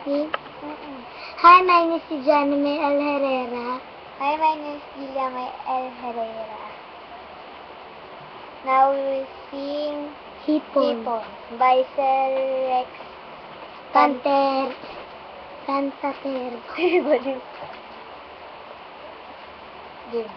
Me? Hi, my name is Johnny May El Herrera. Hi, my name is Guillermo El Herrera. Now we will sing Hipon. by Sir Rex Cantater. Game.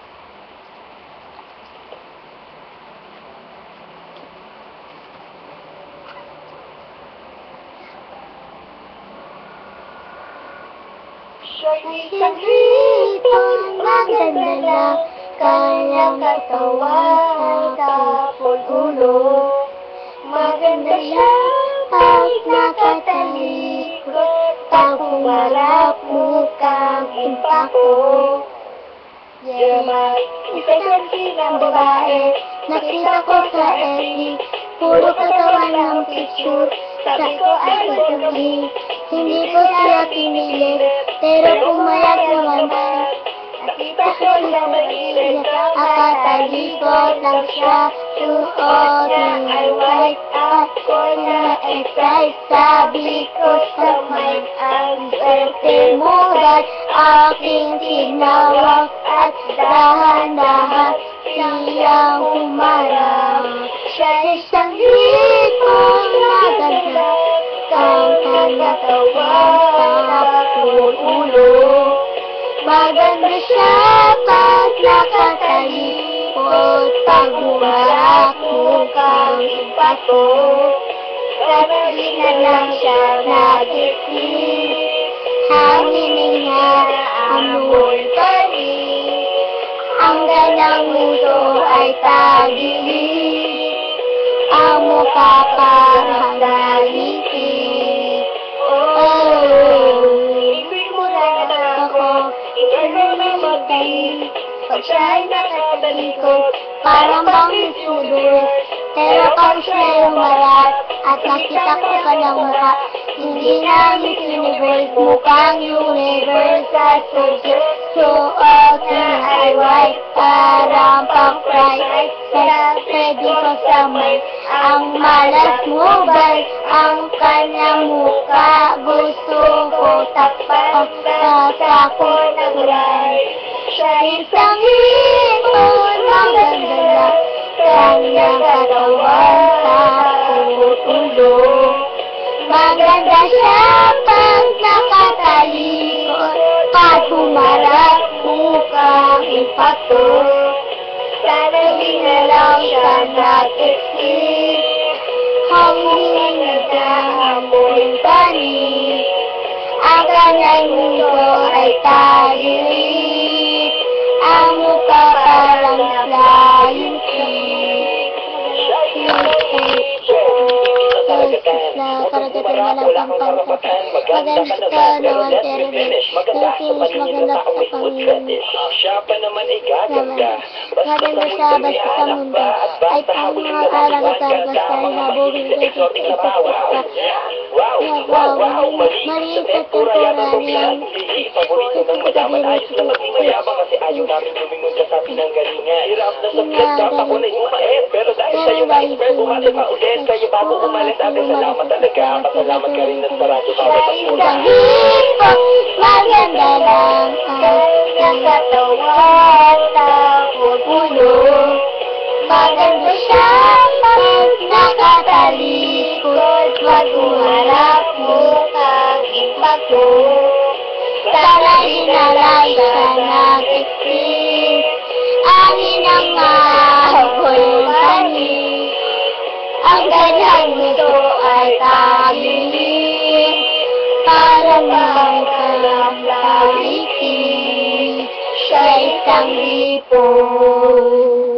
Siya'y isang hipon, maganda lang kanyang katawan sa ulo. Maganda siya pag nakatalikod, pag humarap mukhang impako. Isang ng babae, nakita ko sa LE, puro katawan ng picture, sabi ko ay pagkakli. Hindi ko siya pinili, pero pumayag naman siya. Nakita ko sa magilid, akatalikod lang siya. Suot ng ay white, ako na-excite. Sabi ko sa man, ang swerte mo ba'y aking tinawag? At dahan-dahan siyang humarap. Siya isang hipon, maganda ang kanyang katawan sa ulo. Maganda siya pag nakatalikod, pag humarap mukhang impako. Sana di na lang siya nag-isip, hanginin niya amoy panis. Ang kanyang nguso ay tagilid, ang mukha parang galing. Ibig mo na ako, ikaw na mamatay. Pag siya'y nakatalikod, parang bang isudot. Pero pag siya'y umarap, at nakita ko ka ng mukha, hindi na Miss Universe, mukhang universe at suot na ay white, parang pang-fry. Sa pwede ko sa may, ang malas mo ba'y ang kanyang mukha? Gusto ko tapat sa ko na gulay. Siya isang hipon, maganda lang kanyang katawan sa ulo. Maganda siya pag nakatalikod, pag humarap mukhang impako. Sana di na lang siya nag-isip, hangin na amoy panis. Ang kanyang nguso ay tagilid, ang mukha parang flying fish. Na karagatan walang pangpansa. Maganda ka naman pero nagsinis maganda sa Panginoon. Maganda siya basta sa mundo ay ang mga karagatan basta habulin ka sa ipapos ka. Maliit at temporary ang salamat talaga. Pasalamat ka rin sa radyo. Isang hipon, maganda lang ang katawan sa ulo. Maganda siya pag nakatalikod, pag humarap mukhang impako. Sana di na lang siya nag-isip, angin ang ako'y panis. Ang kanyang nguso ay tagilid, parang may kalamlamiki. Siya isang hipon.